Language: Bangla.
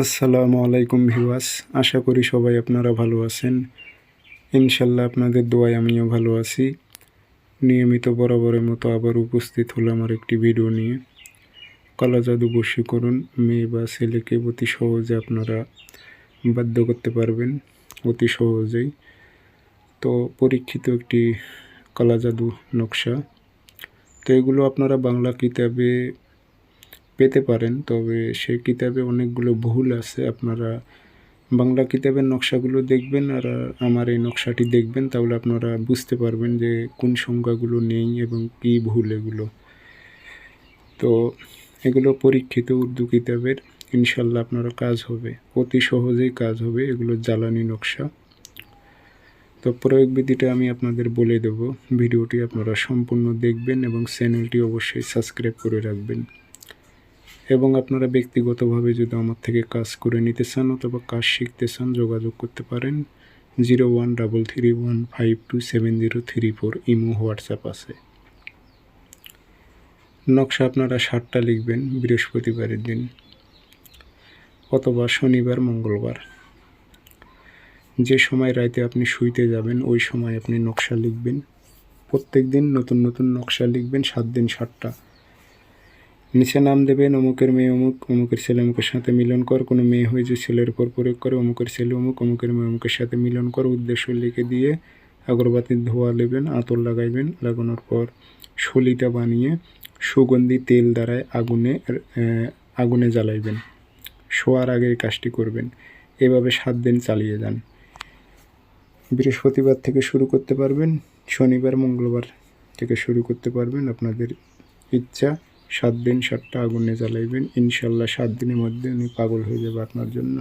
আসসালামু আলাইকুম ভিউয়ার্স, আশা করি সবাই আপনারা ভালো আছেন। ইনশাল্লাহ আপনাদের দোয়ায় আমিও ভালো আছি। নিয়মিত বরাবরের মতো আবার উপস্থিত হলাম আমার একটি ভিডিও নিয়ে। কালা জাদু বশীকরণ মেয়ে বা ছেলেকে অতি সহজে আপনারা বাধ্য করতে পারবেন, অতি সহজেই। তো পরীক্ষিত একটি কালা জাদু নকশা। তো এগুলো আপনারা বাংলা কিতাবে পেতে পারেন, তবে সেই কিতাবে অনেকগুলো ভুল আছে। আপনারা বাংলা কিতাবের নকশাগুলো দেখবেন আর আমার এই নকশাটি দেখবেন, তাহলে আপনারা বুঝতে পারবেন যে কোন সংখ্যাগুলো নেই এবং কী ভুল এগুলো। তো এগুলো পরীক্ষিত উর্দু কিতাবের, ইনশাল্লাহ আপনারা কাজ হবে, অতি সহজেই কাজ হবে। এগুলো জ্বালানি নকশা। তো প্রয়োগ বিধিটা আমি আপনাদের বলে দেব। ভিডিওটি আপনারা সম্পূর্ণ দেখবেন এবং চ্যানেলটি অবশ্যই সাবস্ক্রাইব করে রাখবেন। এবং আপনারা ব্যক্তিগতভাবে যদি আমার থেকে কাজ করে নিতে চান অথবা কাজ শিখতে চান, যোগাযোগ করতে পারেন। 0133152703 ইমো হোয়াটসঅ্যাপ আছে। নকশা আপনারা 7টা লিখবেন বৃহস্পতিবারের দিন অথবা শনিবার মঙ্গলবার। যে সময় রাতে আপনি শুইতে যাবেন ওই সময় আপনি নকশা লিখবেন। প্রত্যেক দিন নতুন নতুন নকশা লিখবেন, 7 দিন 7টা। নিচে নাম দেবেন অমুকের মেয়ে অমুক, অমুকের ছেলে অমুকের সাথে মিলন কর। কোনো মেয়ে হয়ে যে ছেলের উপর প্রয়োগ করে, অমুকের ছেলে অমুক, অমুকের মেয়ে অমুকের সাথে মিলন কর। উদ্দেশ্য লিখে দিয়ে আগরবাতির ধোঁয়া নেবেন, আতর লাগাইবেন। লাগানোর পর শলিটা বানিয়ে সুগন্ধি তেল দ্বারায় আগুনে জ্বালাইবেন। শোয়ার আগে এই কাজটি করবেন। এভাবে 7 দিন চালিয়ে যান। বৃহস্পতিবার থেকে শুরু করতে পারবেন, শনিবার মঙ্গলবার থেকে শুরু করতে পারবেন, আপনাদের ইচ্ছা। 7 দিন 7টা আগুনে জ্বালাইবেন। ইনশাল্লাহ 7 দিনের মধ্যে উনি পাগল হয়ে যাবে আপনার জন্য।